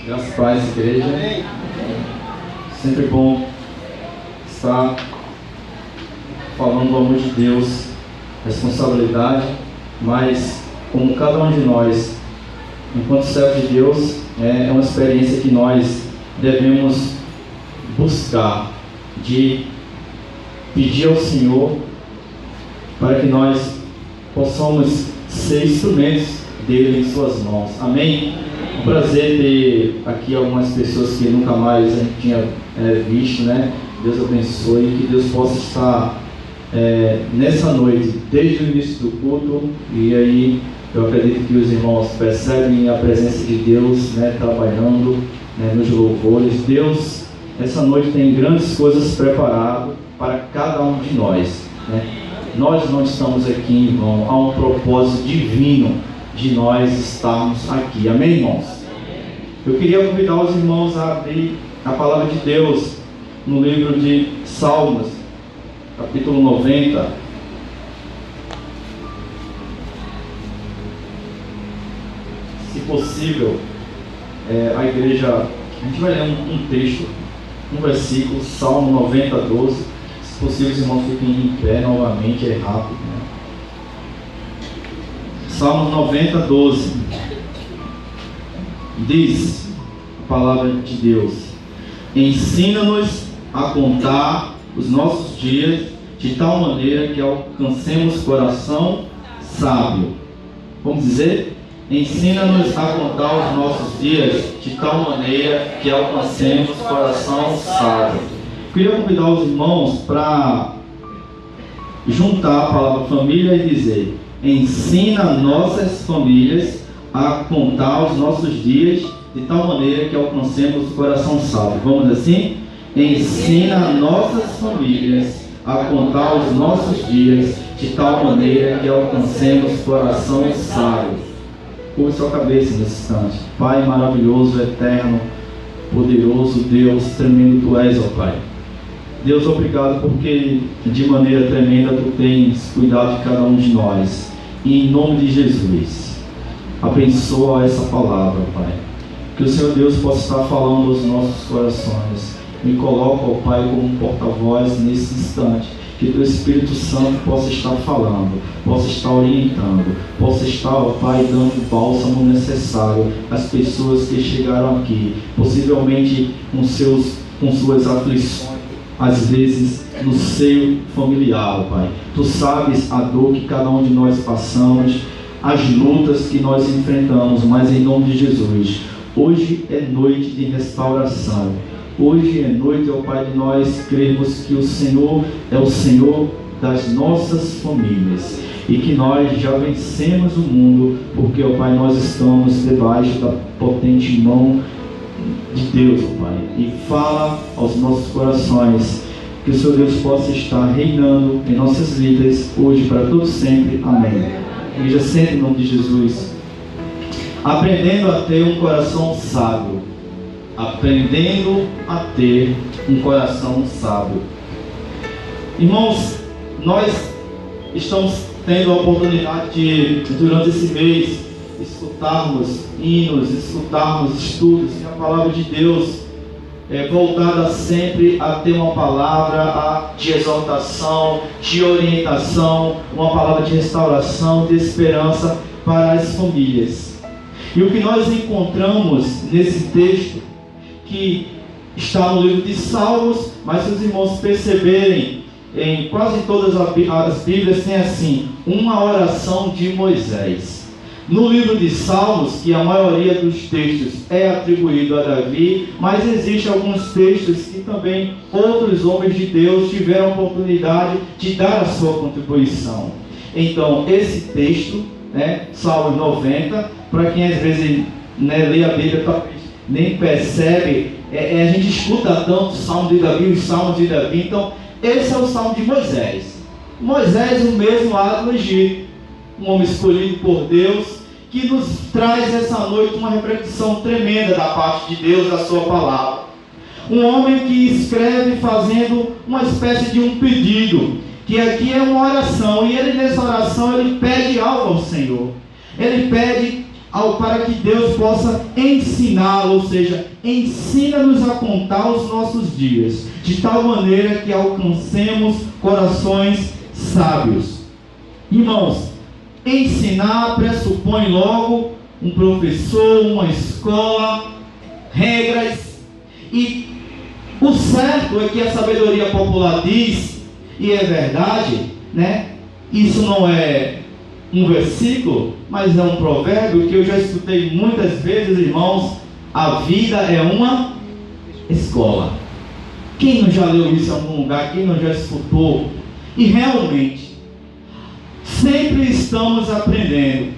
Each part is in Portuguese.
Graças a Deus, igreja. Sempre bom estar falando do amor de Deus, responsabilidade, mas como cada um de nós, enquanto servo de Deus, é uma experiência que nós devemos buscar, de pedir ao Senhor para que nós possamos ser instrumentos dele em suas mãos. Amém? É um prazer ter aqui algumas pessoas que nunca mais a gente tinha visto, né? Deus abençoe, que Deus possa estar nessa noite, desde o início do culto, e aí eu acredito que os irmãos percebem a presença de Deus, né, trabalhando, né, nos louvores. Deus, essa noite, tem grandes coisas preparadas para cada um de nós, né? Nós não estamos aqui em vão, há um propósito divino de nós estarmos aqui. Amém, irmãos? Eu queria convidar os irmãos a abrir a palavra de Deus no livro de Salmos, capítulo 90. Se possível, a igreja, a gente vai ler um texto, um versículo, Salmo 90, 12. Se possível, os irmãos fiquem em pé novamente, é rápido, né? Salmo 90, 12. Diz a palavra de Deus: ensina-nos a contar os nossos dias de tal maneira que alcancemos coração sábio. Vamos dizer? Ensina-nos a contar os nossos dias de tal maneira que alcancemos coração sábio. Queria convidar os irmãos para juntar a palavra família e dizer: ensina nossas famílias a contar os nossos dias de tal maneira que alcancemos o coração sábio. Vamos assim? Ensina nossas famílias a contar os nossos dias de tal maneira que alcancemos o coração sábio. Curve sua cabeça nesse instante. Pai maravilhoso, eterno, poderoso Deus, tremendo Tu és, ó Pai. Deus, obrigado porque de maneira tremenda Tu tens cuidado de cada um de nós. E em nome de Jesus, abençoa essa palavra, Pai. Que o Senhor Deus possa estar falando aos nossos corações. Me coloca, ó Pai, como um porta-voz nesse instante. Que Teu Espírito Santo possa estar falando, possa estar orientando, possa estar, ó Pai, dando o bálsamo necessário às pessoas que chegaram aqui, possivelmente com suas aflições, às vezes no seio familiar, ó Pai. Tu sabes a dor que cada um de nós passamos, as lutas que nós enfrentamos, mas em nome de Jesus, hoje é noite de restauração. Hoje é noite, ó Pai, de nós crermos que o Senhor é o Senhor das nossas famílias e que nós já vencemos o mundo, porque, ó Pai, nós estamos debaixo da potente mão de Deus, ó Pai. E fala aos nossos corações, que o Senhor Deus possa estar reinando em nossas vidas, hoje para todos sempre. Amém. Igreja, sempre em nome de Jesus. Aprendendo a ter um coração sábio. Aprendendo a ter um coração sábio. Irmãos, nós estamos tendo a oportunidade de, durante esse mês, escutarmos hinos, escutarmos estudos e a palavra de Deus voltada sempre a ter uma palavra de exortação, de orientação, uma palavra de restauração, de esperança para as famílias. E o que nós encontramos nesse texto, que está no livro de Salmos, mas se os irmãos perceberem, em quase todas as Bíblias tem assim, uma oração de Moisés. No livro de Salmos, que a maioria dos textos é atribuído a Davi, mas existem alguns textos que também outros homens de Deus tiveram a oportunidade de dar a sua contribuição. Então, esse texto, né, Salmos 90, para quem às vezes, né, lê a Bíblia, talvez nem percebe, a gente escuta tanto o Salmo de Davi, os Salmos de Davi. Então, esse é o Salmo de Moisés. Moisés, o mesmo lá do Egito, um homem escolhido por Deus, que nos traz essa noite uma reflexão tremenda da parte de Deus, da sua palavra. Um homem que escreve fazendo uma espécie de um pedido, que aqui é uma oração, e ele nessa oração ele pede algo ao Senhor. Ele pede para que Deus possa ensinar, ou seja, ensina-nos a contar os nossos dias, de tal maneira que alcancemos corações sábios. Irmãos, ensinar pressupõe logo um professor, uma escola, regras, e o certo é que a sabedoria popular diz, e é verdade, né? Isso não é um versículo, mas é um provérbio que eu já escutei muitas vezes, irmãos. A vida é uma escola. Quem não já leu isso em algum lugar? Quem não já escutou? E realmente, sempre estamos aprendendo.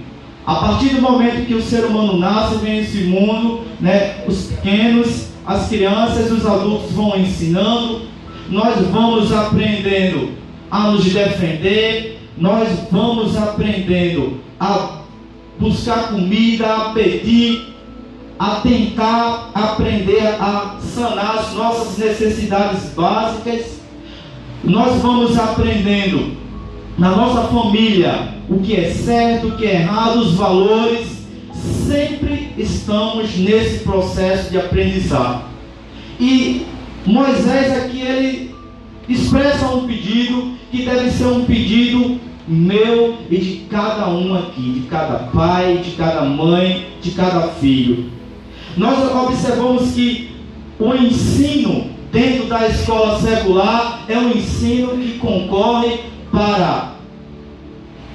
A partir do momento que o ser humano nasce, vem a esse mundo, né, os pequenos, as crianças, os adultos vão ensinando, nós vamos aprendendo a nos defender, nós vamos aprendendo a buscar comida, a pedir, a tentar aprender a sanar as nossas necessidades básicas. Nós vamos aprendendo na nossa família o que é certo, o que é errado, os valores. Sempre estamos nesse processo de aprendizado. E Moisés aqui, ele expressa um pedido que deve ser um pedido meu e de cada um aqui, de cada pai, de cada mãe, de cada filho. Nós observamos que o ensino dentro da escola secular é um ensino que concorre para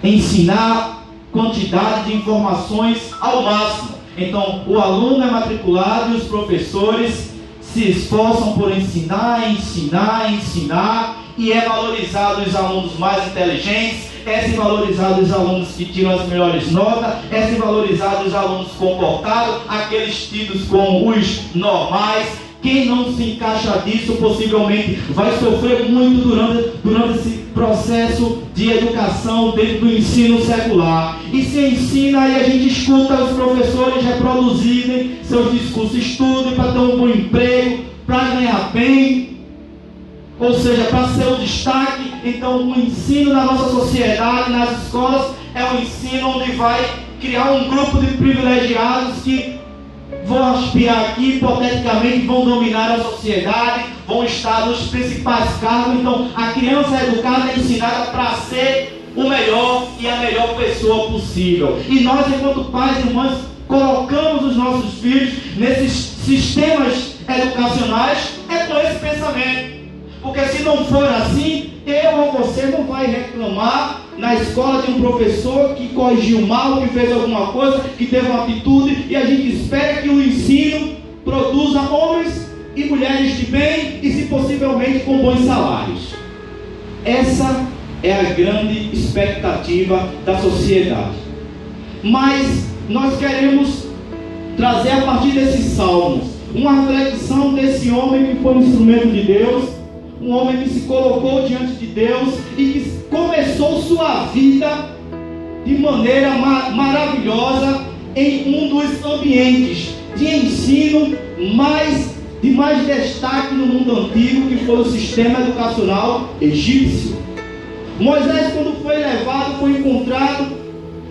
ensinar quantidade de informações ao máximo. Então, o aluno é matriculado e os professores se esforçam por ensinar, e é valorizado os alunos mais inteligentes, é se valorizado os alunos que tiram as melhores notas, é se valorizado os alunos comportados, aqueles tidos como os normais. Quem não se encaixa disso, possivelmente vai sofrer muito durante esse processo de educação dentro do ensino secular. E se ensina, e a gente escuta os professores reproduzirem seus discursos, estudem para ter um bom emprego, para ganhar bem, ou seja, para ser o destaque. Então, o ensino na nossa sociedade, nas escolas, é um ensino onde vai criar um grupo de privilegiados que vão aspirar aqui, hipoteticamente, vão dominar a sociedade, vão estar nos principais cargos. Então, a criança é educada, é ensinada para ser o melhor e a melhor pessoa possível. E nós, enquanto pais e mães, colocamos os nossos filhos nesses sistemas educacionais, é com esse pensamento. Porque se não for assim, eu ou você não vai reclamar na escola de um professor que corrigiu mal, que fez alguma coisa, que teve uma atitude, e a gente espera que o ensino produza homens e mulheres de bem e, se possivelmente, com bons salários. Essa é a grande expectativa da sociedade. Mas nós queremos trazer, a partir desses salmos, uma reflexão desse homem que foi um instrumento de Deus, um homem que se colocou diante de Deus e que começou sua vida de maneira maravilhosa em um dos ambientes de ensino de mais destaque no mundo antigo, que foi o sistema educacional egípcio. Moisés, quando foi levado, foi encontrado,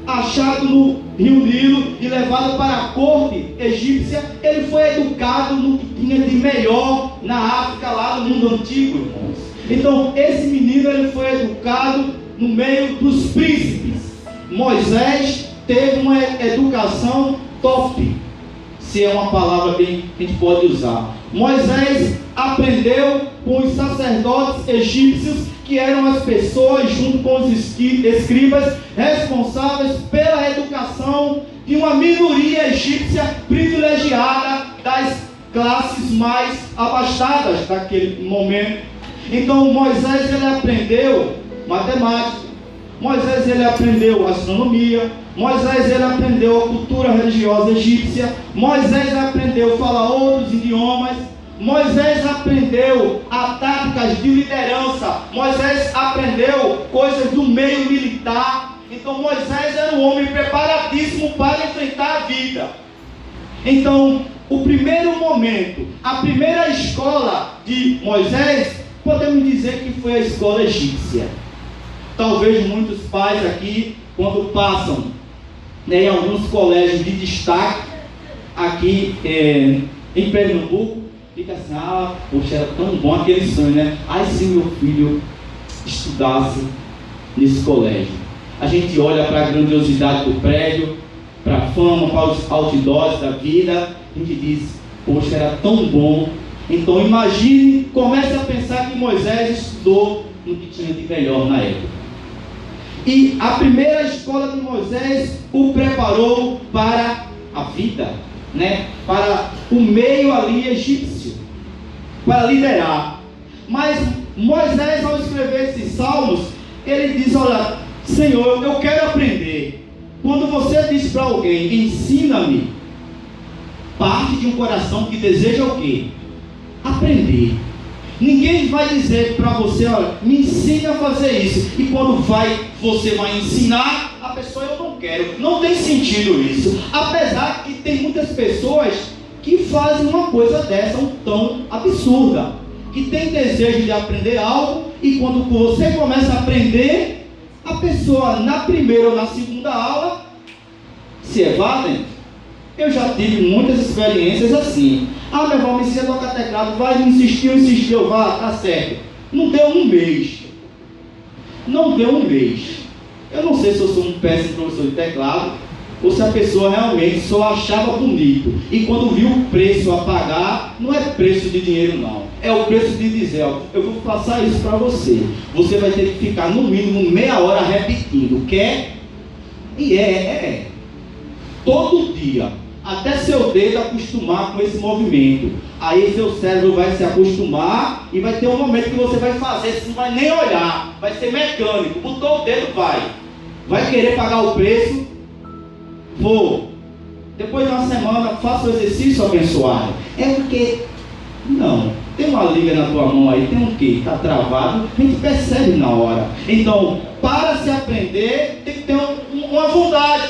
achado no rio Nilo e levado para a corte egípcia. Ele foi educado no que tinha de melhor na África, lá no mundo antigo, irmãos. Então, esse menino, ele foi educado no meio dos príncipes. Moisés teve uma educação top, se é uma palavra que a gente pode usar. Moisés aprendeu com os sacerdotes egípcios, que eram as pessoas, junto com os escribas, responsáveis pela educação de uma minoria egípcia privilegiada das classes mais abastadas daquele momento. Então, Moisés, ele aprendeu matemática, Moisés, ele aprendeu astronomia, Moisés, ele aprendeu a cultura religiosa egípcia, Moisés aprendeu a falar outros idiomas, Moisés aprendeu a táticas de liderança, Moisés aprendeu coisas do meio militar. Então, Moisés era um homem preparadíssimo para enfrentar a vida. Então, o primeiro momento, a primeira escola de Moisés, podemos dizer que foi a escola egípcia. Talvez muitos pais aqui, quando passam né, em alguns colégios de destaque aqui em Pernambuco, fica assim, poxa, era tão bom aquele sonho, né? Ai, se meu filho estudasse nesse colégio. A gente olha para a grandiosidade do prédio, para a fama, para os outdoors da vida, a gente diz, poxa, era tão bom. Então imagine, comece a pensar que Moisés estudou no que tinha de melhor na época. E a primeira escola de Moisés o preparou para a vida, né? Para o meio ali egípcio, para liderar. Mas Moisés, ao escrever esses salmos, ele diz, olha, Senhor, eu quero aprender. Quando você diz para alguém, ensina-me, parte de um coração que deseja o quê? Aprender. Ninguém vai dizer para você, olha, me ensine a fazer isso. E quando você vai ensinar, a pessoa, eu não quero. Não tem sentido isso. Apesar que tem muitas pessoas que fazem uma coisa dessa, tão absurda. Que tem desejo de aprender algo, e quando você começa a aprender, a pessoa na primeira ou na segunda aula se evadem. Eu já tive muitas experiências assim. Meu irmão, me ensina a tocar teclado, vai, insistiu, vá, tá certo. Não deu um mês. Eu não sei se eu sou um péssimo professor de teclado, ou se a pessoa realmente só achava bonito. E quando viu o preço a pagar, não é preço de dinheiro não. É o preço de dizer, ó, eu vou passar isso para você. Você vai ter que ficar no mínimo meia hora repetindo. Quer? E todo dia. Até seu dedo acostumar com esse movimento. Aí seu cérebro vai se acostumar e vai ter um momento que você vai fazer, você não vai nem olhar, vai ser mecânico, botou o dedo, vai querer pagar o preço, vou. Depois de uma semana, faça o exercício abençoado. É porque, não, tem uma liga na tua mão aí, tem um quê? Está travado, a gente percebe na hora. Então, para se aprender, tem que ter uma vontade.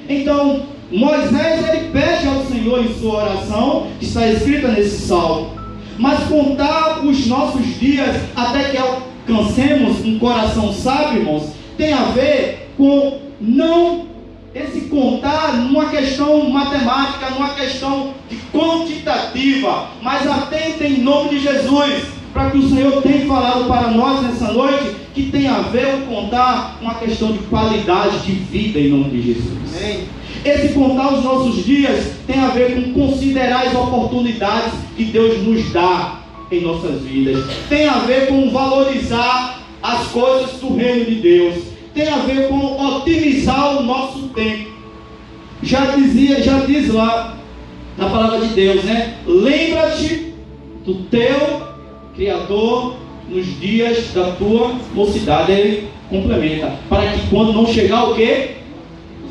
Então, Moisés, ele pede ao Senhor em sua oração, que está escrita nesse salmo. Mas contar os nossos dias até que alcancemos um coração sábio, irmãos, tem a ver com não esse contar numa questão matemática, numa questão de quantitativa, mas atenta em nome de Jesus, para que o Senhor tenha falado para nós nessa noite, que tem a ver com contar uma questão de qualidade de vida em nome de Jesus. Amém. Esse contar os nossos dias tem a ver com considerar as oportunidades que Deus nos dá em nossas vidas. Tem a ver com valorizar as coisas do reino de Deus. Tem a ver com otimizar o nosso tempo. Já diz lá na palavra de Deus, né? Lembra-te do teu Criador nos dias da tua mocidade. Ele complementa, para que quando não chegar o quê?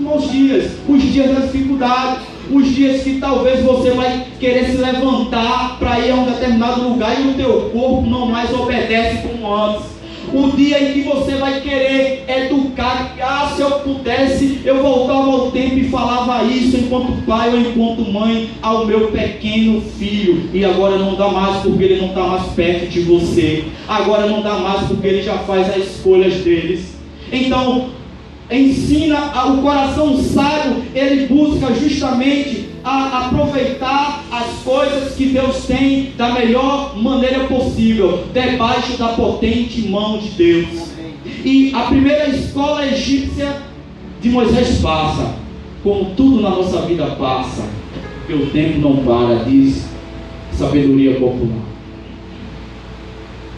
Os dias das dificuldades, os dias que talvez você vai querer se levantar para ir a um determinado lugar e o teu corpo não mais obedece como antes. O dia em que você vai querer educar, se eu pudesse, eu voltava ao tempo e falava isso enquanto pai ou enquanto mãe ao meu pequeno filho, e agora não dá mais porque ele não está mais perto de você, agora não dá mais porque ele já faz as escolhas deles. Então, ensina o coração sábio, ele busca justamente aproveitar as coisas que Deus tem da melhor maneira possível, debaixo da potente mão de Deus. E a primeira escola egípcia de Moisés passa, como tudo na nossa vida passa, porque o tempo não para, diz sabedoria popular.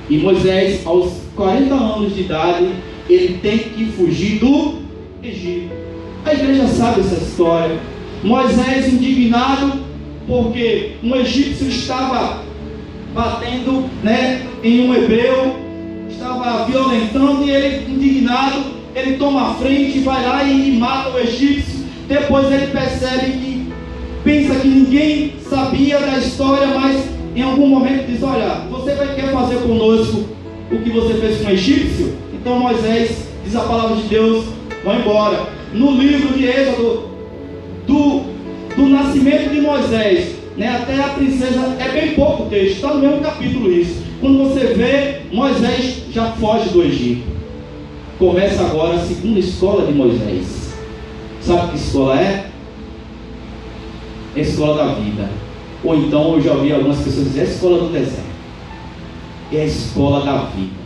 E Moisés, aos 40 anos de idade, ele tem que fugir do Egito. A igreja sabe essa história. Moisés indignado porque um egípcio estava batendo, em um hebreu, estava violentando, e ele indignado, ele toma a frente, vai lá e mata o egípcio. Depois ele percebe pensa que ninguém sabia da história, mas em algum momento diz, olha, você quer fazer conosco o que você fez com o egípcio? Então Moisés, diz a palavra de Deus, vai embora. No livro de Êxodo, do nascimento de Moisés, até a princesa, é bem pouco texto, está no mesmo capítulo isso. Quando você vê, Moisés já foge do Egito. Começa agora a segunda escola de Moisés. Sabe que escola é? É a escola da vida. Ou então eu já ouvi algumas pessoas dizer, é a escola do deserto. É a escola da vida.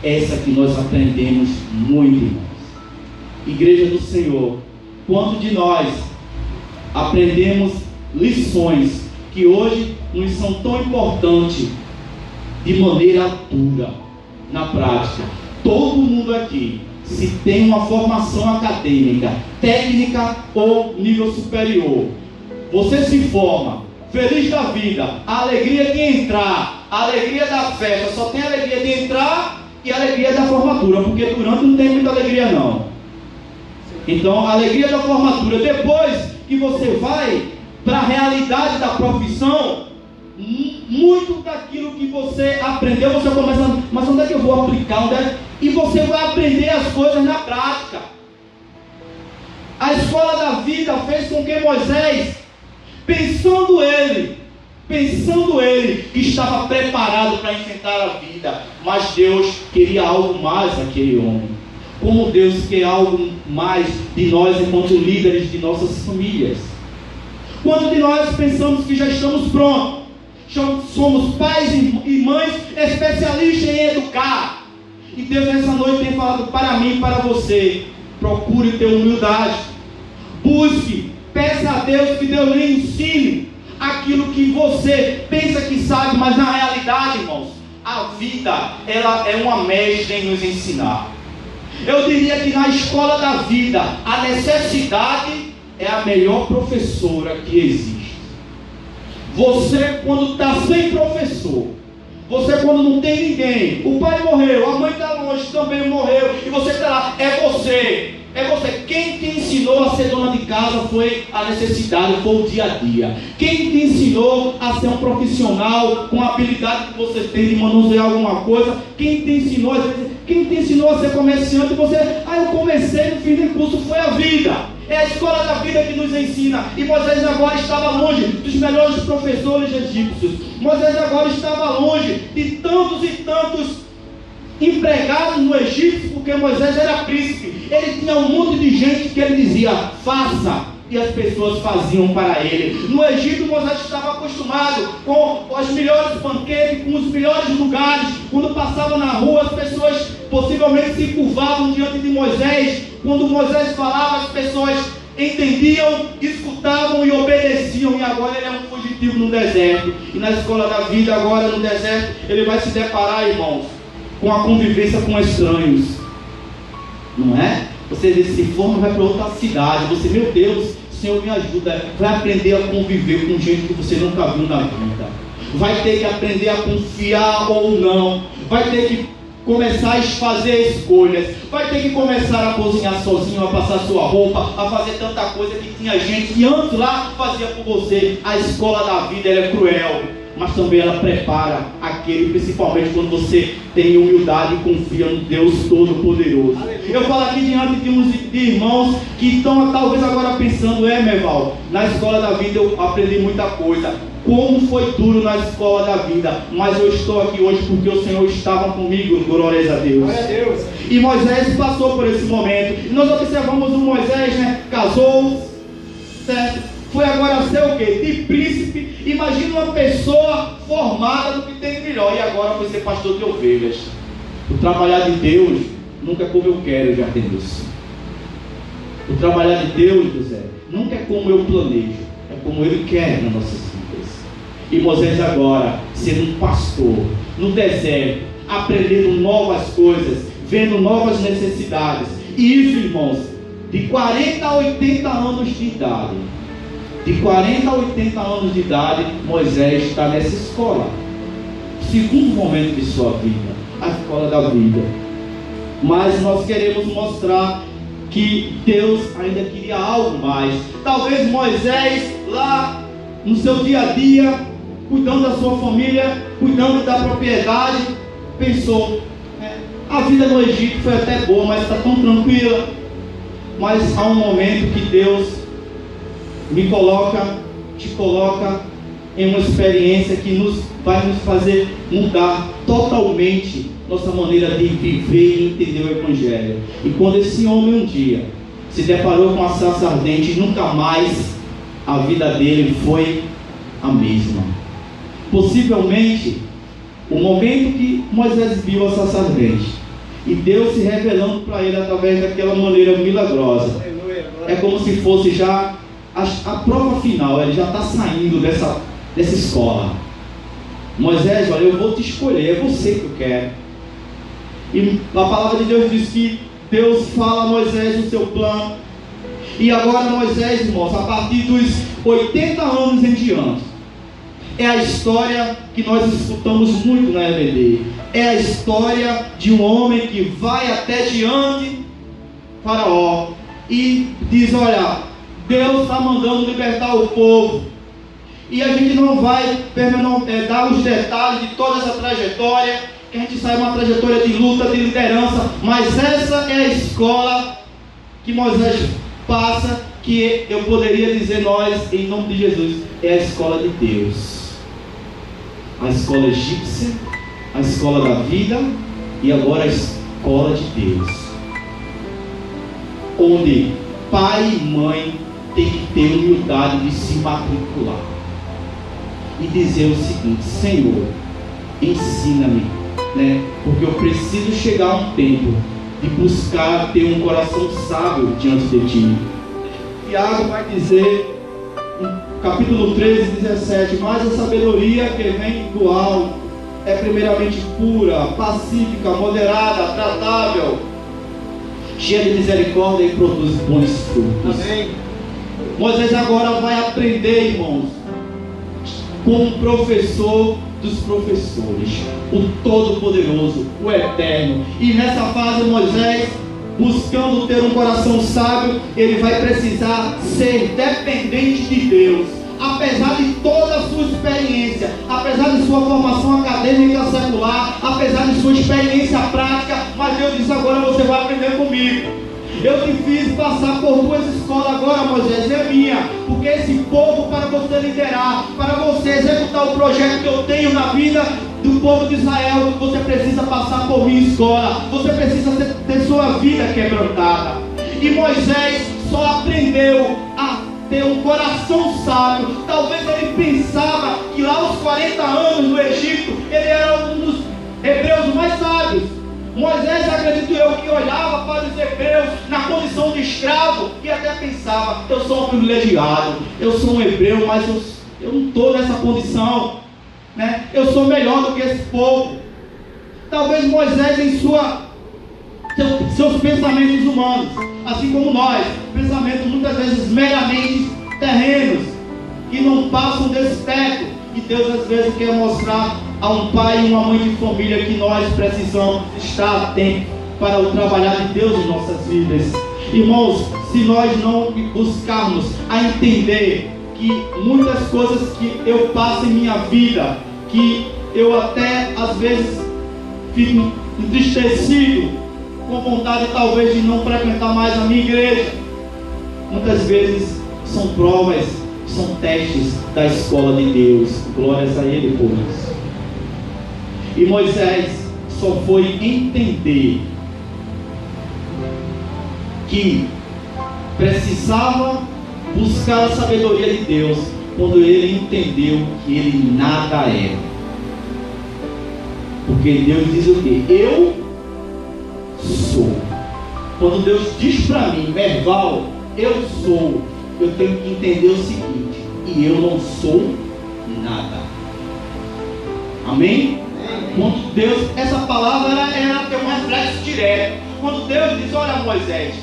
Essa que nós aprendemos muito, irmãos. Igreja do Senhor, quanto de nós aprendemos lições que hoje nos são tão importantes de maneira dura, na prática. Todo mundo aqui, se tem uma formação acadêmica, técnica ou nível superior, você se forma, feliz da vida, a alegria de entrar, a alegria da festa, só tem a alegria de entrar e a alegria da formatura, porque durante não tem muita alegria não. Então a alegria da formatura, depois que você vai para a realidade da profissão, muito daquilo que você aprendeu, você começa, mas onde é que eu vou aplicar? E você vai aprender as coisas na prática. A escola da vida fez com que Moisés, pensando ele que estava preparado para enfrentar a vida, mas Deus queria algo mais daquele homem. Como Deus quer algo mais de nós enquanto líderes de nossas famílias. Quando de nós pensamos que já estamos prontos, somos pais e mães especialistas em educar, e Deus nessa noite tem falado para mim e para você: procure ter humildade, busque, peça a Deus que Deus lhe ensine aquilo que você pensa que sabe, mas na realidade, irmãos, a vida ela é uma mestra em nos ensinar. Eu diria que na escola da vida a necessidade é a melhor professora que existe. Você quando está sem professor, você quando não tem ninguém, o pai morreu, a mãe está longe, também morreu, e você está lá, é você. Quem te ensinou a ser dona de casa foi a necessidade, foi o dia a dia. Quem te ensinou a ser um profissional com a habilidade que você tem de manusear alguma coisa? Quem te ensinou, às vezes, quem te ensinou a ser comerciante? Eu comecei no fim do curso, foi a vida. É a escola da vida que nos ensina. E Moisés agora estava longe dos melhores professores egípcios. Moisés agora estava longe de tantos e tantos empregados no Egito, porque Moisés era príncipe. Ele tinha um monte de gente que ele dizia, faça, e as pessoas faziam para ele. No Egito, Moisés estava acostumado com os melhores banquetes, com os melhores lugares. Quando passava na rua, as pessoas possivelmente se curvavam diante de Moisés. Quando Moisés falava, as pessoas entendiam, escutavam e obedeciam. E agora ele é um fugitivo no deserto. E na escola da vida, agora no deserto, ele vai se deparar, irmãos, com a convivência com estranhos. Não é? Você se forma, vai para outra cidade. Você, meu Deus, Senhor me ajuda. Vai aprender a conviver com gente que você nunca viu na vida. Vai ter que aprender a confiar ou não. Vai ter que começar a fazer escolhas. Vai ter que começar a cozinhar sozinho, a passar sua roupa, a fazer tanta coisa que tinha gente que antes lá fazia por você. A escola da vida ela é cruel, mas também ela prepara aquele, principalmente quando você tem humildade e confia no Deus Todo-Poderoso. Eu falo aqui diante de uns irmãos que estão talvez agora pensando, Merval, na escola da vida eu aprendi muita coisa. Como foi duro na escola da vida, mas eu estou aqui hoje porque o Senhor estava comigo, glórias a Deus. Glória a Deus. E Moisés passou por esse momento. E nós observamos o Moisés, casou, certo? Foi agora ser o quê? De príncipe. Imagina uma pessoa formada no que tem de melhor. E agora foi ser pastor de ovelhas. O trabalhar de Deus nunca é como eu quero, já tem isso. O trabalhar de Deus, José, nunca é como eu planejo. É como Ele quer nas nossas vidas. E Moisés agora, sendo um pastor, no deserto, aprendendo novas coisas, vendo novas necessidades. E isso, irmãos, de 40 a 80 anos de idade. De 40 a 80 anos de idade, Moisés está nessa escola. Segundo momento de sua vida, a escola da vida. Mas nós queremos mostrar que Deus ainda queria algo mais. Talvez Moisés, lá no seu dia a dia, cuidando da sua família, cuidando da propriedade, pensou, a vida no Egito foi até boa, mas está tão tranquila. Mas há um momento que Deus te coloca em uma experiência que vai nos fazer mudar totalmente nossa maneira de viver e entender o Evangelho. E quando esse homem um dia se deparou com a sarça ardente e nunca mais a vida dele foi a mesma. Possivelmente, o momento que Moisés viu a sarça ardente e Deus se revelando para ele através daquela maneira milagrosa, é como se fosse já a prova final. Ele já está saindo dessa escola. Moisés, olha, eu vou te escolher, é você que eu quero. E a palavra de Deus diz que Deus fala a Moisés o seu plano. E agora Moisés, irmãos, a partir dos 80 anos em diante, é a história que nós escutamos muito na EBD. É a história de um homem que vai até diante de Faraó e diz: olha, Deus está mandando libertar o povo. E a gente não vai dar os detalhes de toda essa trajetória, que a gente sabe uma trajetória de luta, de liderança, mas essa é a escola que Moisés passa, que eu poderia dizer nós, em nome de Jesus, é a escola de Deus. A escola egípcia, a escola da vida e agora a escola de Deus, onde pai e mãe têm que ter humildade de se matricular e dizer o seguinte: Senhor, ensina-me, porque eu preciso chegar a um tempo de buscar ter um coração sábio diante de Ti. Tiago vai dizer, no capítulo 13, 17: mas a sabedoria que vem do alto é primeiramente pura, pacífica, moderada, tratável, cheia de misericórdia e produz bons frutos. Amém. Moisés agora vai aprender, irmãos, com o professor dos professores, o Todo-Poderoso, o Eterno. E nessa fase, Moisés, buscando ter um coração sábio, ele vai precisar ser dependente de Deus. Apesar de toda a sua experiência, apesar de sua formação acadêmica secular, apesar de sua experiência prática, mas Deus diz: agora você vai aprender comigo. Eu te fiz passar por duas escolas agora, Moisés, é minha, porque esse povo, para você liderar, para você executar o projeto que eu tenho na vida do povo de Israel, você precisa passar por minha escola, você precisa ter sua vida quebrantada. E Moisés só aprendeu a ter um coração sábio. Talvez ele pensava que lá aos 40 anos no Egito, ele era um dos hebreus mais sábios. Moisés, acredito eu, que olhava para os hebreus na condição de escravo e até pensava: eu sou um privilegiado, eu sou um hebreu, mas eu não estou nessa condição, eu sou melhor do que esse povo. Talvez Moisés, em seus pensamentos humanos, assim como nós, pensamentos muitas vezes meramente terrenos, que não passam desse teto, e Deus às vezes quer mostrar a um pai e uma mãe de família que nós precisamos estar atentos para o trabalhar de Deus em nossas vidas. Irmãos, se nós não buscarmos a entender que muitas coisas que eu passo em minha vida, que eu até às vezes fico entristecido, com vontade talvez de não frequentar mais a minha igreja, muitas vezes são provas, são testes da escola de Deus. Glórias a Ele por isso. E Moisés só foi entender que precisava buscar a sabedoria de Deus quando ele entendeu que ele nada era. Porque Deus diz o quê? Eu sou. Quando Deus diz para mim, Merval, eu sou, eu tenho que entender o seguinte: e eu não sou nada. Amém? Quando Deus, essa palavra era ter um reflexo direto. Quando Deus diz: olha, Moisés,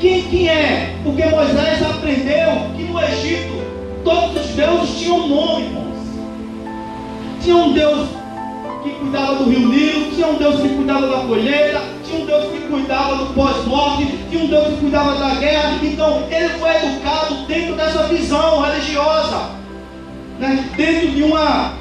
quem é? Porque Moisés aprendeu que no Egito todos os deuses tinham nome, irmãos. Tinha um Deus que cuidava do rio Nilo, tinha um Deus que cuidava da colheita, tinha um Deus que cuidava do pós-morte, tinha um Deus que cuidava da guerra. Então ele foi educado dentro dessa visão religiosa, dentro de uma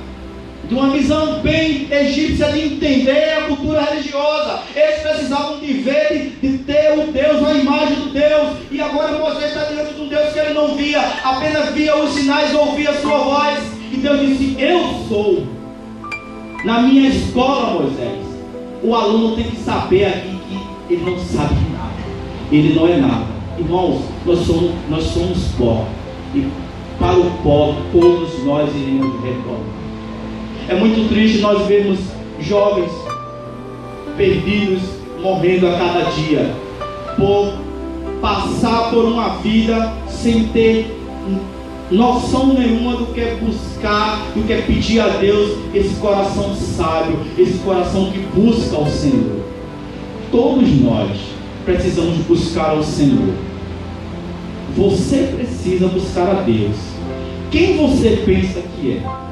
visão bem egípcia de entender a cultura religiosa. Eles precisavam de ver, de ter o Deus, a imagem do Deus. E agora Moisés está diante de um Deus que ele não via, apenas via os sinais, ouvia a sua voz. E Deus disse: eu sou. Na minha escola, Moisés, o aluno tem que saber aqui que ele não sabe nada, ele não é nada. Irmãos, nós somos pó. E para o pó todos nós iremos retornar. É muito triste nós vermos jovens perdidos, morrendo a cada dia, por passar por uma vida sem ter noção nenhuma do que é buscar, do que é pedir a Deus, esse coração sábio, esse coração que busca ao Senhor. Todos nós precisamos buscar ao Senhor. Você precisa buscar a Deus. Quem você pensa que é?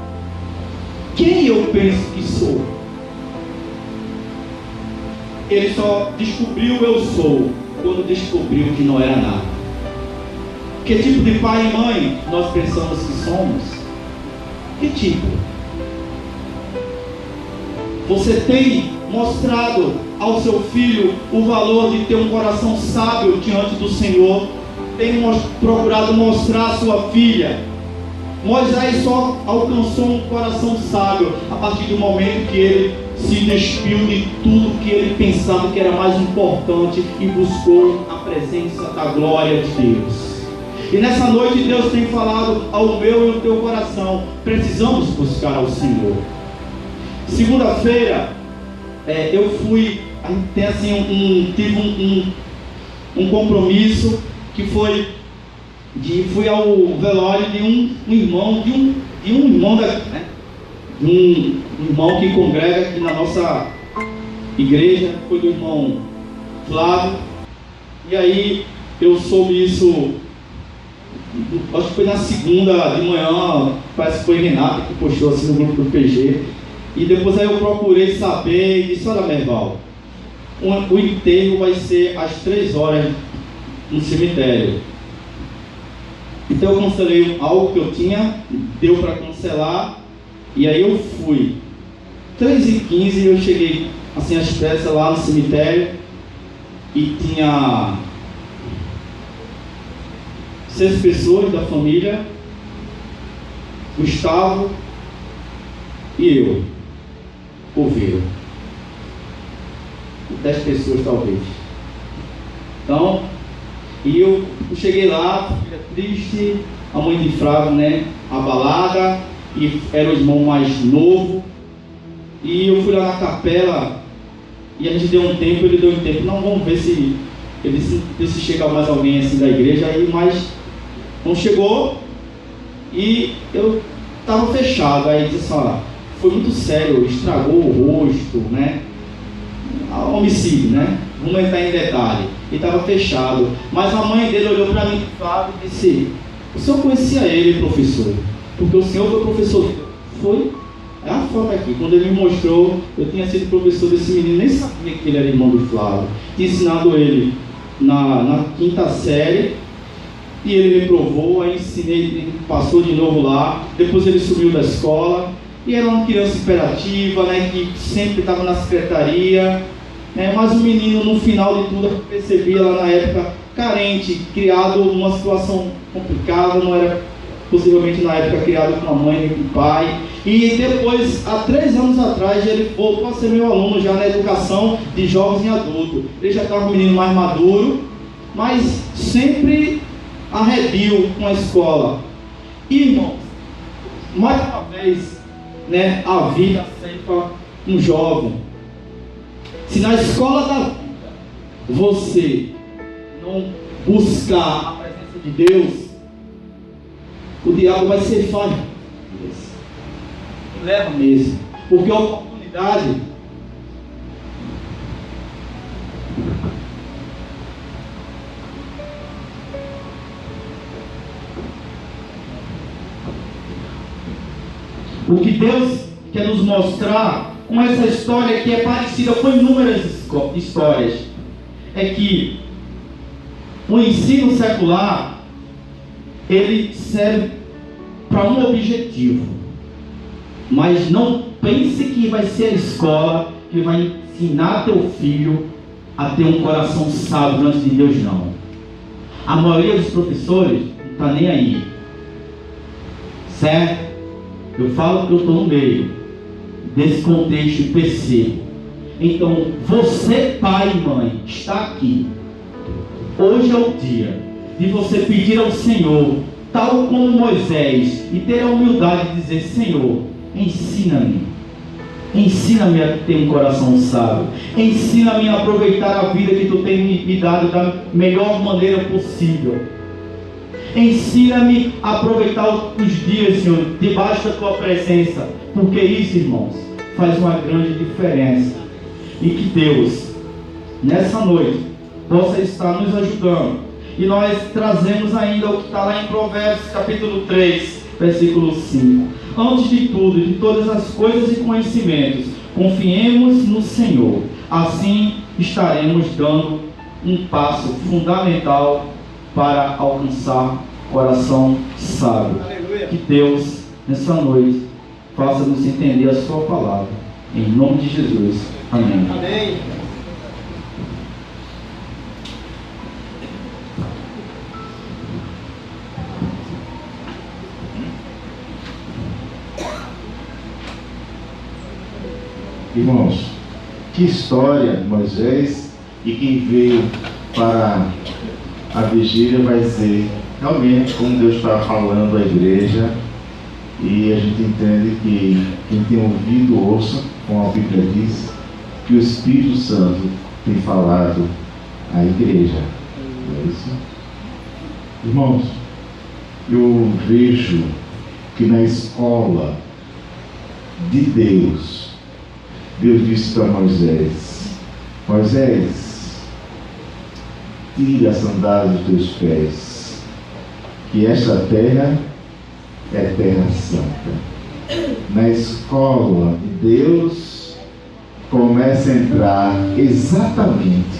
Quem eu penso que sou? Ele só descobriu eu sou quando descobriu que não era nada. Que tipo de pai e mãe nós pensamos que somos? Que tipo? Você tem mostrado ao seu filho o valor de ter um coração sábio diante do Senhor? Tem procurado mostrar à sua filha? Moisés só alcançou um coração sábio a partir do momento que ele se despiu de tudo que ele pensava que era mais importante e buscou a presença da glória de Deus. E nessa noite Deus tem falado ao meu e ao teu coração: precisamos buscar ao Senhor. Segunda-feira eu fui, tem assim tive um compromisso que foi fui ao velório de um irmão um irmão que congrega aqui na nossa igreja, foi do irmão Flávio. E aí eu soube isso, acho que foi na segunda de manhã, parece que foi Renato que postou assim no grupo do PG. E depois aí eu procurei saber e disse: olha, Merval, o enterro vai ser às 3 horas no cemitério. Então eu cancelei algo que eu tinha, deu para cancelar. E aí eu fui 3h15, eu cheguei assim às pressas lá no cemitério. E tinha 6 pessoas da família, Gustavo e eu, ouviram. 10 pessoas talvez. Então, e eu cheguei lá, filha triste, a mãe de Flávio, né, abalada, e era o irmão mais novo. E eu fui lá na capela, e a gente deu um tempo, ele deu um tempo, não, vamos ver se chega mais alguém assim da igreja, aí, mas não chegou, e eu estava fechado. Aí disse: olha, foi muito sério, estragou o rosto, né, homicídio, né, vamos entrar em detalhe. E estava fechado, mas a mãe dele olhou para mim, Flávio, e disse: o senhor conhecia ele, professor? Porque o senhor foi professor. Foi? É a foto aqui, quando ele me mostrou, eu tinha sido professor desse menino, nem sabia que ele era irmão do Flávio. Tinha ensinado ele na 5ª série, e ele reprovou, aí ensinei, ele passou de novo lá, depois ele subiu da escola, e era uma criança imperativa, né, que sempre estava na secretaria, né, mas o menino, no final de tudo, eu percebia lá na época, carente, criado numa situação complicada, não era possivelmente na época criado com a mãe e com o pai. E depois, há 3 anos atrás, ele voltou a ser meu aluno já na educação de jovens e adultos. Ele já estava um menino mais maduro, mas sempre arredio com a escola. Irmãos, mais uma vez, né, a vida ceifa um jovem. Se na escola da vida você não buscar a presença de Deus, o diabo vai ceifar. Leva mesmo, porque a oportunidade o que Deus quer nos mostrar com essa história, que é parecida com inúmeras histórias, é que o ensino secular, ele serve para um objetivo, mas não pense que vai ser a escola que vai ensinar teu filho a ter um coração sábio diante de Deus, não. A maioria dos professores não está nem aí, certo? Eu falo que eu estou no meio desse contexto e percebo. Então, você, pai e mãe, está aqui Hoje é o dia de você pedir ao Senhor, tal como Moisés, e ter a humildade de dizer: Senhor, ensina-me. Ensina-me a ter um coração sábio. Ensina-me a aproveitar a vida que Tu tem me dado da melhor maneira possível. Ensina-me a aproveitar os dias, Senhor, debaixo da Tua presença. Porque isso, irmãos, faz uma grande diferença. E que Deus, nessa noite, possa estar nos ajudando. E nós trazemos ainda o que está lá em Provérbios capítulo 3, versículo 5. Antes de tudo, de todas as coisas e conhecimentos, confiemos no Senhor. Assim estaremos dando um passo fundamental para alcançar coração sábio. Aleluia. Que Deus, nessa noite, faça-nos entender a Sua palavra. Em nome de Jesus. Amém. Amém. Irmãos, que história de Moisés, e quem veio para a vigília vai dizer realmente como Deus está falando à igreja, e a gente entende que quem tem ouvido ouça, como a Bíblia diz, que o Espírito Santo tem falado à igreja. Não é isso? Irmãos, eu vejo que na escola de Deus disse para Moisés: Moisés, tira as sandálias dos teus pés, que esta terra é terra santa. Na escola de Deus começa a entrar exatamente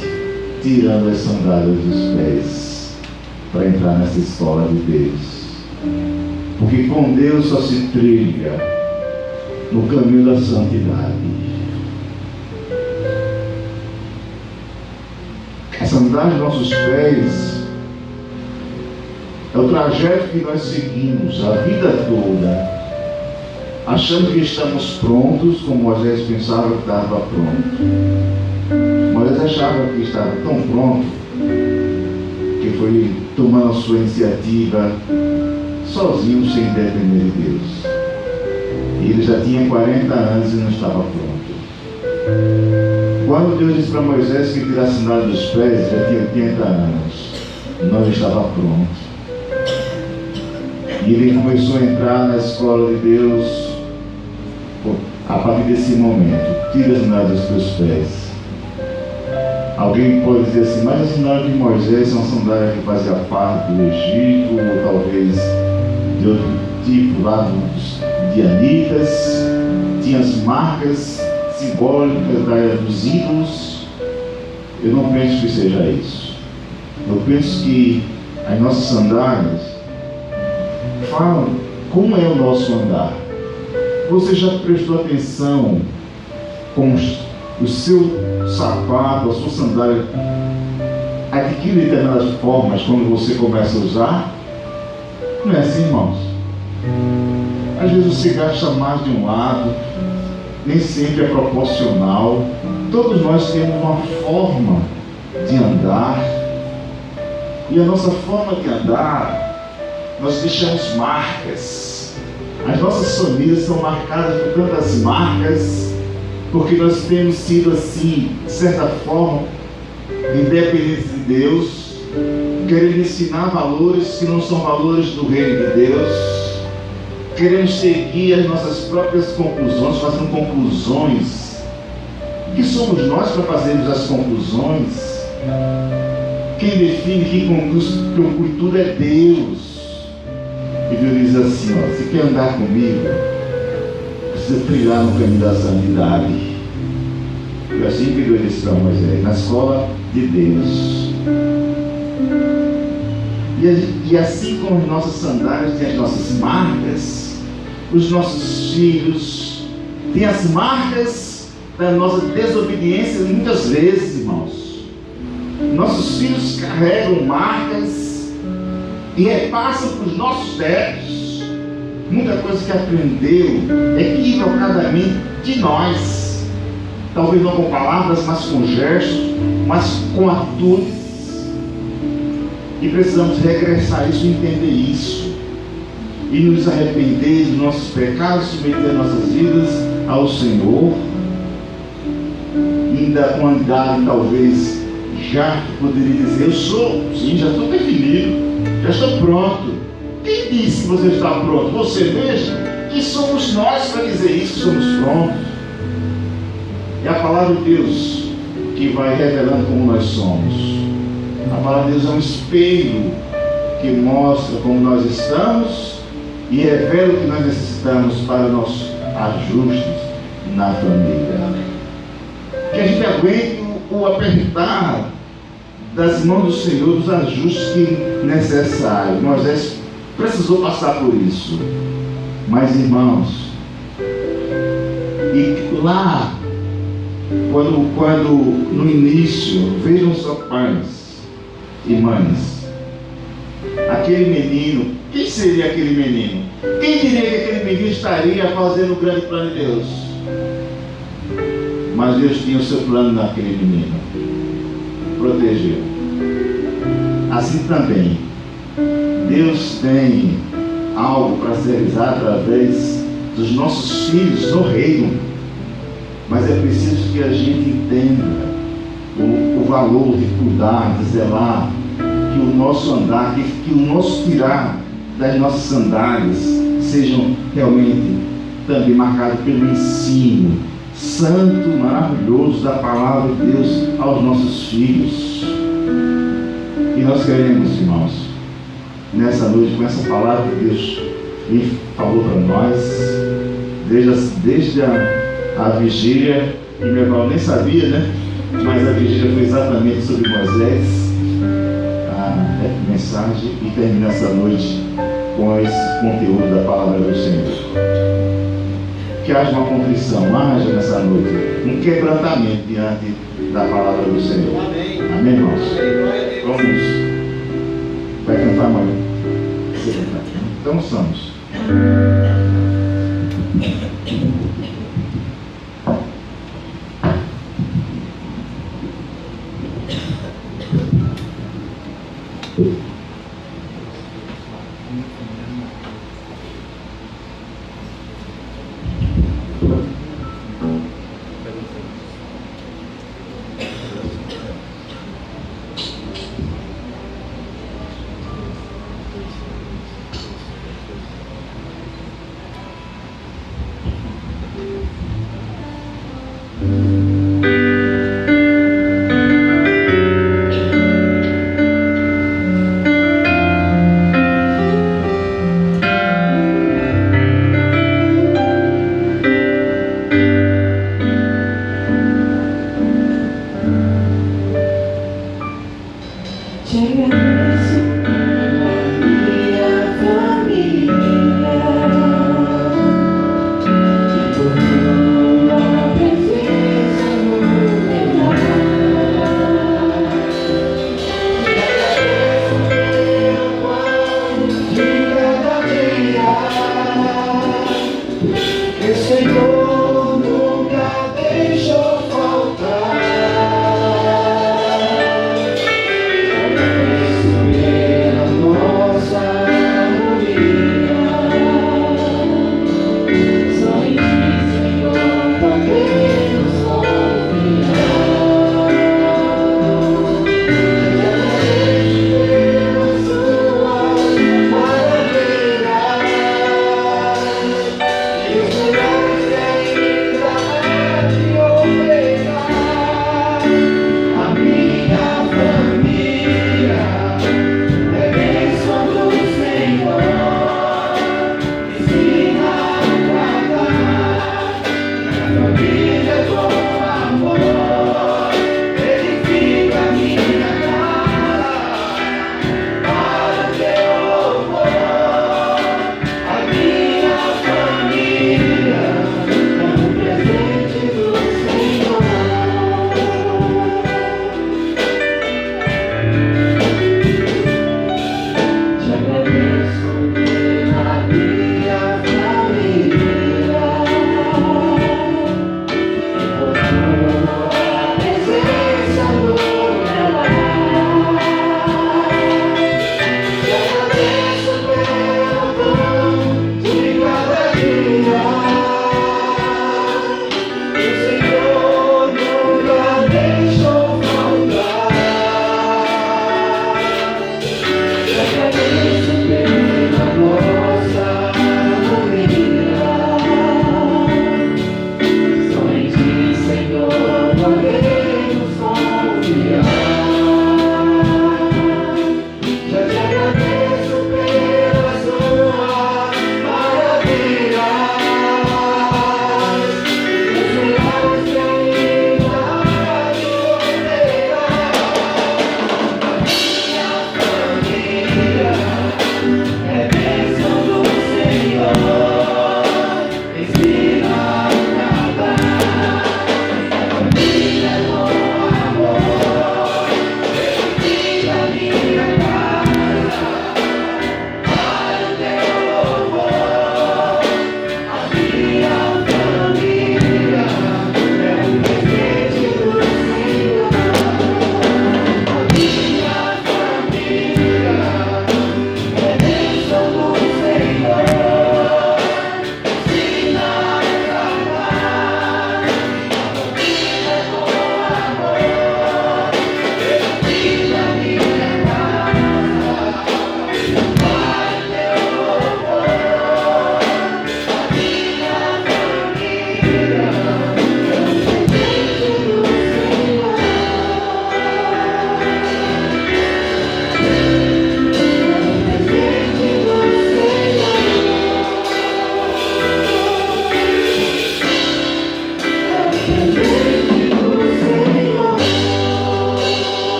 tirando as sandálias dos pés, para entrar nessa escola de Deus. Porque com Deus só se trilha no caminho da santidade. A sandália dos nossos pés é o trajeto que nós seguimos a vida toda, achando que estamos prontos, como Moisés pensava que estava pronto. Moisés achava que estava tão pronto que foi tomando a sua iniciativa sozinho, sem depender de Deus. E ele já tinha 40 anos e não estava pronto. Quando Deus disse para Moisés que tirasse a sandália dos pés, já tinha 80 anos, não estava pronto. E ele começou a entrar na escola de Deus a partir desse momento. Tira as sandálias dos teus pés. Alguém pode dizer assim: mas as sandálias de Moisés são sandálias que fazia parte do Egito, ou talvez de outro tipo lá dos dianitas, tinha as marcas simbólicas dos ídolos. Eu não penso que seja isso. Eu penso que as nossas sandálias falam como é o nosso andar. Você já prestou atenção com o seu sapato, a sua sandália adquire determinadas formas quando você começa a usar? Não é assim, irmãos? Às vezes você gasta mais de um lado, nem sempre é proporcional. Todos nós temos uma forma de andar, e a nossa forma de andar, nós deixamos marcas. As nossas famílias são marcadas por tantas marcas, porque nós temos sido assim, de certa forma, independentes de Deus, querendo ensinar valores que não são valores do reino de Deus. Queremos seguir as nossas próprias conclusões, fazendo conclusões. O que somos nós para fazermos as conclusões? Quem define, quem conduz tudo é Deus. E Deus diz assim: ó, se quer andar comigo, precisa trilhar no caminho da santidade. Foi assim que Deus disse para Moisés, na escola de Deus. E assim como as nossas sandálias têm as nossas marcas, os nossos filhos têm as marcas da nossa desobediência muitas vezes, irmãos. Nossos filhos carregam marcas e repassam para os nossos netos muita coisa que aprendeu equivocadamente de nós. Talvez não com palavras, mas com gestos, mas com atitudes. E precisamos regressar a isso e entender isso. E nos arrepender dos nossos pecados, submeter nossas vidas ao Senhor. E da quantidade, talvez, já poderia dizer, eu sou, sim, já estou definido, já estou pronto. Quem disse que você está pronto? Você mesmo? E somos nós para dizer isso, que somos prontos. É a palavra de Deus que vai revelando como nós somos. A palavra de Deus é um espelho que mostra como nós estamos e revela o que nós necessitamos para nossos ajustes na família. Que a gente aguente o apertar das mãos do Senhor, dos ajustes que necessários. Moisés precisou passar por isso. Mas, irmãos, e lá, quando no início, vejam só, pais e mães, aquele menino, quem seria aquele menino? Quem diria que aquele menino estaria fazendo o grande plano de Deus? Mas Deus tinha o seu plano naquele menino, protegeu. Assim também, Deus tem algo para se realizar através dos nossos filhos no reino, mas é preciso que a gente entenda o valor de cuidar, de zelar, que o nosso andar, que o nosso tirar das nossas sandálias sejam realmente também marcados pelo ensino santo, maravilhoso da palavra de Deus aos nossos filhos. E nós queremos, irmãos, nessa noite, com essa palavra que Deus me falou para nós, desde a vigília, que meu irmão nem sabia, né? Mas a vigília foi exatamente sobre Moisés, a mensagem, e termina essa noite com esse conteúdo da palavra do Senhor. Que haja uma contrição, haja nessa noite um quebrantamento diante da palavra do Senhor. Amém, amém, irmãos? Vamos. Vai cantar, mãe? Você cantar. Então somos.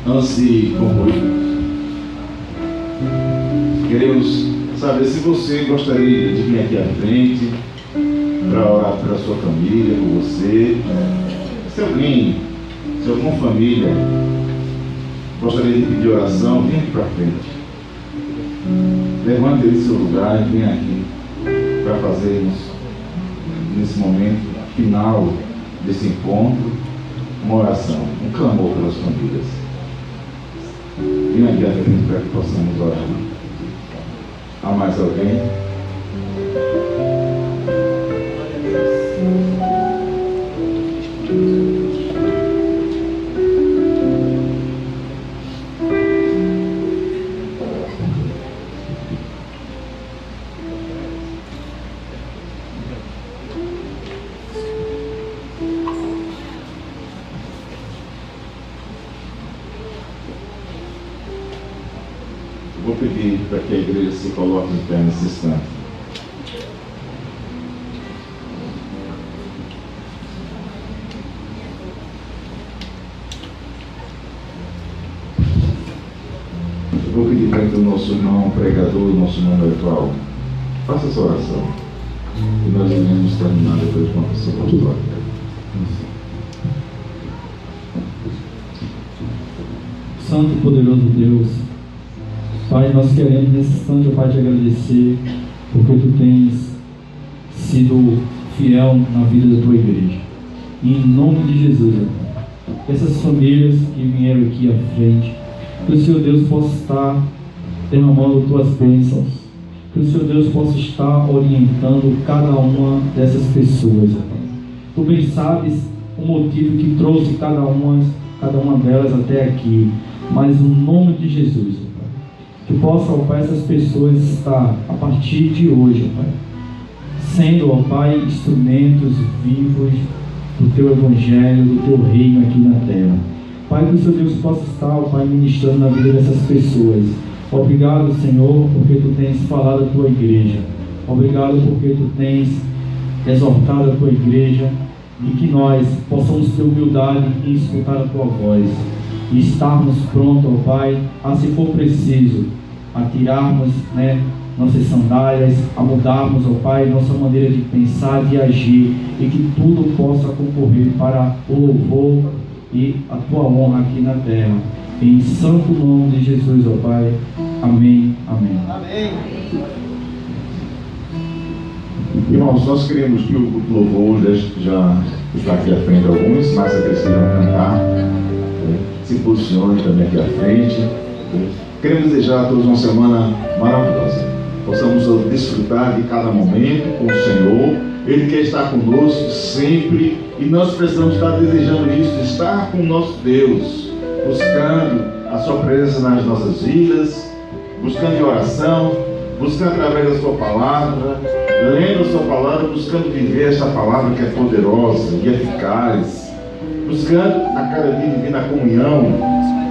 Antes de concluir, queremos saber se você gostaria de vir aqui à frente para orar pela sua família, por você. Se alguma família gostaria de pedir oração, vem aqui para frente. Levante ele seu lugar e venha aqui para fazermos, nesse momento final desse encontro, uma oração, um clamor pelas famílias. Venha aqui à frente para que possamos orar. Há mais alguém? Vou pedir para que a igreja se coloque em pé nesse instante. Vou pedir para que o nosso irmão pregador, o nosso irmão virtual, faça essa oração. E nós iremos terminar depois com a pessoa apostólica. Santo e poderoso Deus, Pai, nós queremos nesse instante, Pai, te agradecer porque Tu tens sido fiel na vida da Tua igreja. E em nome de Jesus, Pai, essas famílias que vieram aqui à frente, que o Senhor Deus possa estar derramando Tuas bênçãos, que o Senhor Deus possa estar orientando cada uma dessas pessoas, Pai. Tu bem sabes o motivo que trouxe cada uma delas até aqui, mas no nome de Jesus, Pai, que possa, ó Pai, essas pessoas estar a partir de hoje, ó Pai, sendo, ó Pai, instrumentos vivos do Teu Evangelho, do Teu Reino aqui na terra. Pai, que o Senhor Deus possa estar, ó Pai, ministrando na vida dessas pessoas. Obrigado, Senhor, porque Tu tens falado a Tua igreja. Obrigado porque Tu tens exortado a Tua igreja, e que nós possamos ter humildade em escutar a Tua voz e estarmos prontos, ó Pai, a, se for preciso, a tirarmos, nossas sandálias, a mudarmos, ó Pai, nossa maneira de pensar, de agir, e que tudo possa concorrer para o louvor e a Tua honra aqui na terra. Em santo nome de Jesus, ó Pai. Amém. Amém. Amém. Irmãos, nós queremos que o louvor já está aqui à frente alguns, mas aqueles que vão cantar, se posicione também aqui à frente. Queremos desejar a todos uma semana maravilhosa. Possamos desfrutar de cada momento com o Senhor. Ele quer estar conosco sempre, e nós precisamos estar desejando isso, estar com o nosso Deus, buscando a Sua presença nas nossas vidas, buscando em oração, buscando através da Sua palavra, lendo a Sua palavra, buscando viver esta palavra que é poderosa e eficaz, buscando a cada dia viver na comunhão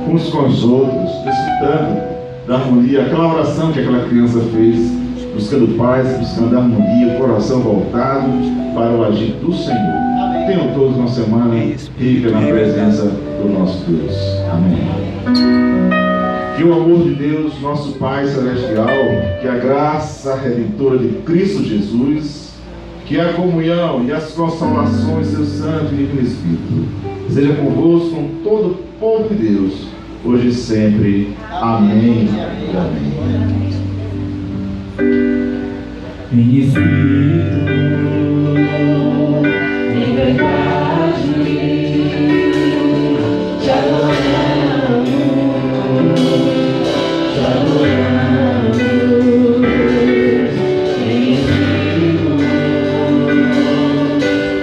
uns com os outros, desfrutando da harmonia, aquela oração que aquela criança fez, buscando paz, buscando harmonia, coração voltado para o agir do Senhor. Tenham todos uma semana rica na presença do nosso Deus. Amém. Que o amor de Deus, nosso Pai Celestial, que a graça redentora de Cristo Jesus, que a comunhão e as consolações do seu Santo e Divino Espírito seja convosco, com todo o povo de Deus, hoje e sempre. Amém e amém. Em Espírito, em verdade, te adoramos, te adoramos. Em Espírito,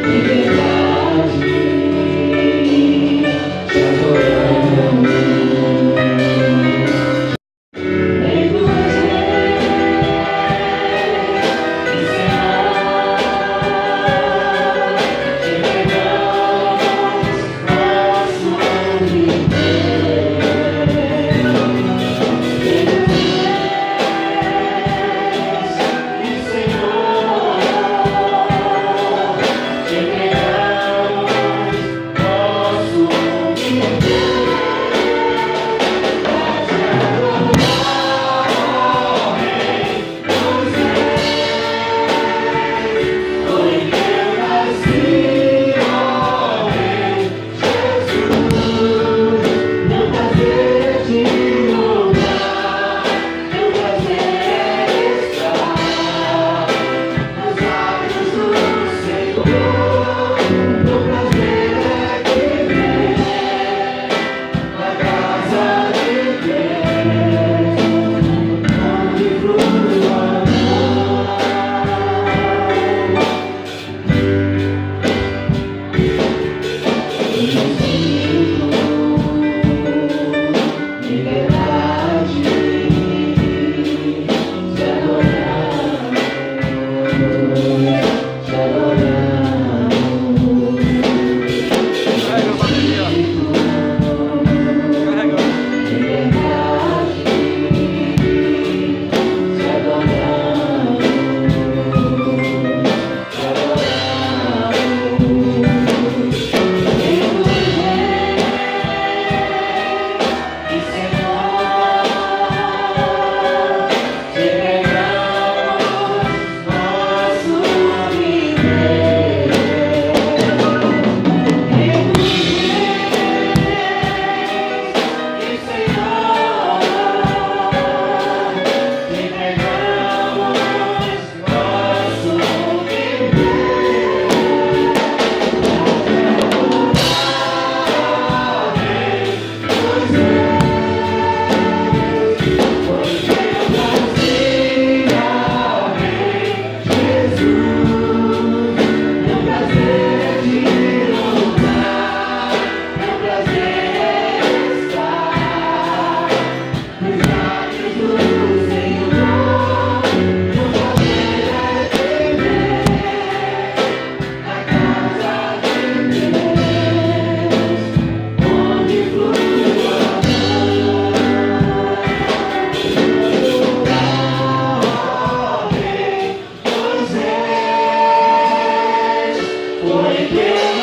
em verdade, te adoramos. Em tuas leis, Senhor.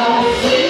assim